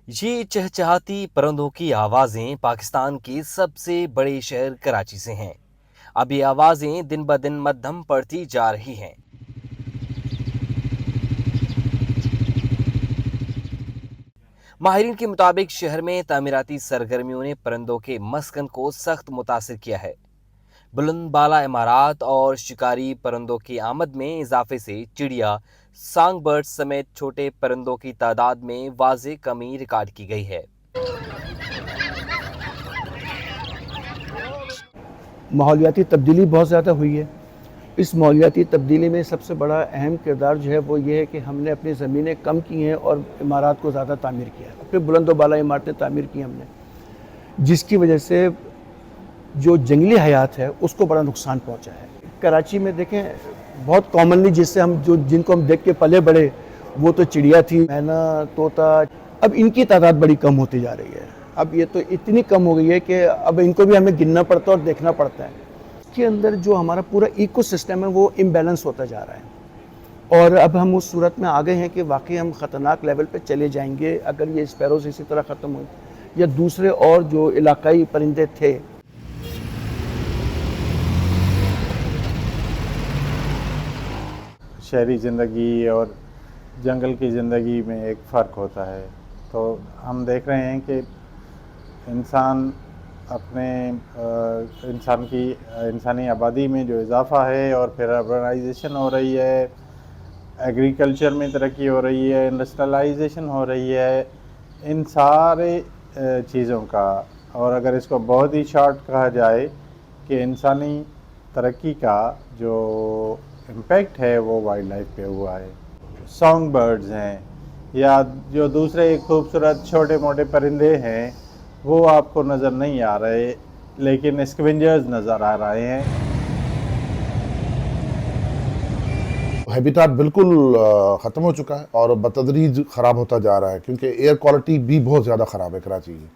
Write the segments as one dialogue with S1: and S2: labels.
S1: ये चहचहाती परिंदों की आवाजें पाकिस्तान के सबसे बड़े शहर कराची से हैं। अब ये आवाजें दिन ब दिन मध्यम पड़ती जा रही हैं। माहिरीन के मुताबिक शहर में तामीराती सरगर्मियों ने परिंदों के मस्कन को सख्त मुतासिर किया है। बुलंद बाला इमारात और शिकारी परिंदों की आमद में इजाफे से चिड़िया, सांग बर्ड्स समेत छोटे परिंदों की तादाद में वाज़ेह कमी रिकॉर्ड की गई है।
S2: माहौलियाती तब्दीली बहुत ज़्यादा हुई है। इस माहौलियाती तब्दीली में सबसे बड़ा अहम किरदार जो है वो ये है कि हमने अपनी ज़मीनें कम की हैं और इमारात को ज़्यादा तामीर किया है। अपने बुलंद व बाला इमारतें तामीर की हमने, जिसकी वजह से जो जंगली हयात है उसको बड़ा नुकसान पहुंचा है। कराची में देखें, बहुत कॉमनली जिनको हम देख के पले बड़े, वो तो चिड़िया थी, मैना, तोता। अब इनकी तादाद बड़ी कम होती जा रही है। अब ये तो इतनी कम हो गई है कि अब इनको भी हमें गिनना पड़ता है और देखना पड़ता है। इसके अंदर जो हमारा पूरा इकोसिस्टम है वो इम्बैलेंस होता जा रहा है और अब हम उस सूरत में आ गए हैं कि वाकई हम ख़तरनाक लेवल पे चले जाएंगे अगर ये स्पैरोज इसी तरह ख़त्म हो या दूसरे और जो इलाकाई परिंदे थे।
S3: शहरी ज़िंदगी और जंगल की ज़िंदगी में एक फ़र्क होता है। तो हम देख रहे हैं कि इंसान अपने इंसानी आबादी में जो इजाफ़ा है और फिर अर्बनाइजेशन हो रही है, एग्रीकल्चर में तरक्की हो रही है, इंडस्ट्रियलाइजेशन हो रही है, इन सारे चीज़ों का, और अगर इसको बहुत ही शॉर्ट कहा जाए कि इंसानी तरक्की का जो इम्पैक्ट है वो वाइल्ड लाइफ पे हुआ है। सॉन्ग बर्ड्स हैं या जो दूसरे खूबसूरत छोटे मोटे परिंदे हैं वो आपको नज़र नहीं आ रहे, लेकिन स्कैवेंजर्स नज़र आ रहे हैं।
S4: हैबिटाट बिल्कुल ख़त्म हो चुका है और बतदरीज ख़राब होता जा रहा है क्योंकि एयर क्वालिटी भी बहुत ज़्यादा ख़राब है कराची की।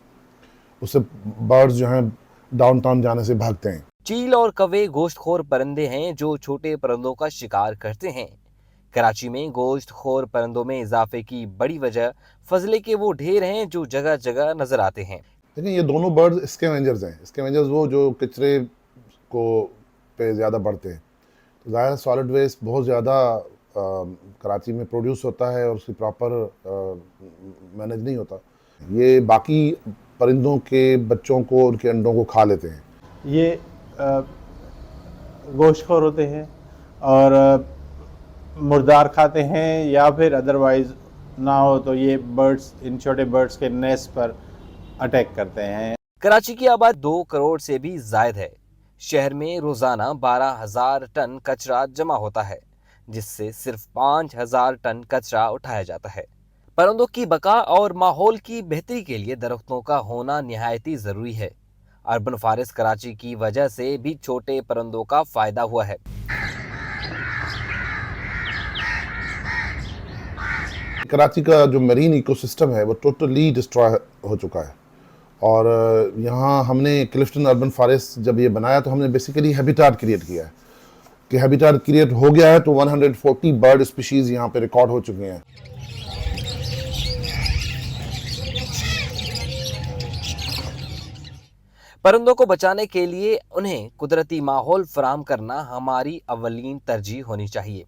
S4: उससे बर्ड्स जो हैं डाउनटाउन जाने से भागते हैं।
S1: चील और कौवे गोश्तखोर परिंदे हैं जो छोटे परिंदों का शिकार करते हैं। कराची में गोश्तखोर परिंदों में इजाफे की बड़ी वजह फजले के वो ढेर हैं जो जगह जगह नजर आते हैं।
S4: लेकिन ये दोनों बर्ड्स स्कैवेंजर्स हैं। स्कैवेंजर्स वो जो कचरे को पे ज़्यादा बढ़ते हैं। तो ज़ाहिर सॉलिड वेस्ट बहुत ज़्यादा कराची में प्रोड्यूस होता है और उसकी प्रॉपर मैनेज नहीं होता। ये बाकी परिंदों के बच्चों को, उनके अंडों को खा लेते हैं।
S3: ये गोश्तखोर होते हैं और मुर्दार खाते हैं या फिर अदरवाइज़ ना हो तो ये बर्ड्स, इन छोटे बर्ड्स के नेस्ट पर अटैक करते हैं।
S1: कराची की आबादी 2 करोड़ से भी जायद है। शहर में रोजाना 12,000 टन कचरा जमा होता है, जिससे सिर्फ 5,000 टन कचरा उठाया जाता है। परिंदों की बका और माहौल की बेहतरी के लिए दरख्तों का होना निहायती ज़रूरी है। अर्बन फॉरेस्ट कराची की वजह से भी छोटे परिंदों का फ़ायदा हुआ है।
S4: कराची का जो मरीन इकोसिस्टम है वो टोटली डिस्ट्रॉय हो चुका है और यहाँ हमने क्लिफ्टन अर्बन फॉरेस्ट जब ये बनाया तो हमने बेसिकली हैबिटाट क्रिएट किया है कि हैबिटाट क्रिएट हो गया है तो 140 बर्ड स्पीशीज़ यहाँ पे रिकॉर्ड हो चुके हैं।
S1: परिंदों को बचाने के लिए उन्हें कुदरती माहौल फराहम करना हमारी अवलीन तरजीह होनी चाहिए।